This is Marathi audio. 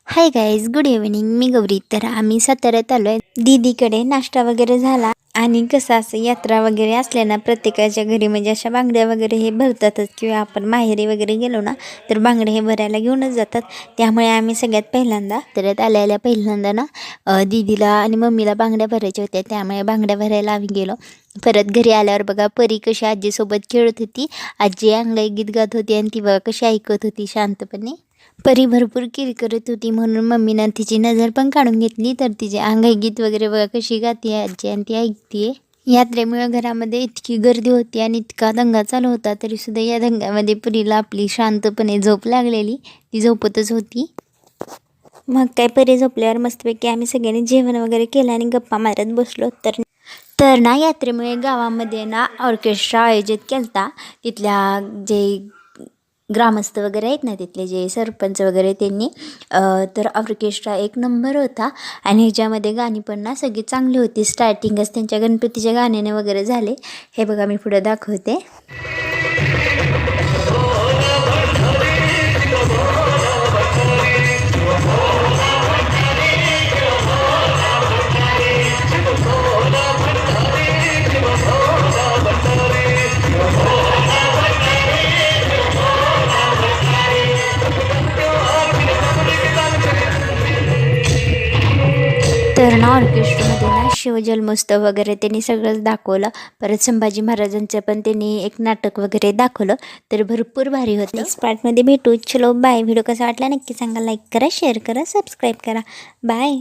हाय गाईज, गुड इव्हनिंग. मी गौरी. तर आम्ही साताऱ्यात आलो आहे. दीदीकडे नाश्ता वगैरे झाला आणि कसं असं यात्रा वगैरे असल्या ना प्रत्येकाच्या घरी म्हणजे अशा बांगड्या वगैरे हे भरतातच, किंवा आपण माहेरी वगैरे गेलो ना तर बांगडे हे भरायला घेऊनच जातात. त्यामुळे आम्ही सगळ्यात पहिल्यांदा तर आल्या पहिल्यांदा ना दीदीला आणि मम्मीला बांगड्या भरायच्या होत्या, त्यामुळे बांगड्या भरायला आम्ही गेलो. परत घरी आल्यावर बघा परी कशी आजीसोबत खेळत होती. आजी अंगाई गीत गात होती आणि ती बघा कशी ऐकत होती शांतपणे. परी भरपूर किर करत होती म्हणून मम्मीनं तिची नजर पण काढून घेतली. तर तिचे अंगाई गीत वगैरे बघा कशी गाते आजी आणि ती ऐकते. यात्रेमुळे घरामध्ये इतकी गर्दी होती आणि इतका दंगा चालू होता, तरीसुद्धा या दंग्यामध्ये परीला आपली शांतपणे झोप लागलेली. ती झोपतच होती. मग काय परी झोपल्यावर मस्तपैकी आम्ही सगळ्यांनी जेवण वगैरे केलं आणि गप्पा मारत बसलो. तर ना यात्रेमुळे गावामध्ये ना ऑर्केस्ट्रा आयोजित केला. तिथल्या जे ग्रामस्थ वगैरे आहेत ना, तिथले जे सरपंच वगैरे त्यांनी तर ऑर्केस्ट्रा एक नंबर होता. आणि ह्याच्यामध्ये गाणी पण ना सगळी चांगली होती. स्टार्टिंगच त्यांच्या गणपतीच्या गाण्याने वगैरे झाले. हे बघा मी पुढे दाखवते. तर ना ऑर्केस्ट्रामध्ये ना शिवजन्मोत्सव वगैरे त्यांनी सगळंच दाखवलं. परत संभाजी महाराजांचं पण त्यांनी एक नाटक वगैरे दाखवलं. तर भरपूर भारी होतं. नेक्स्ट पार्टमध्ये भेटू. चलो बाय. व्हिडिओ कसा वाटला नक्की सांगा. लाईक करा, शेअर करा, सबस्क्राईब करा. बाय.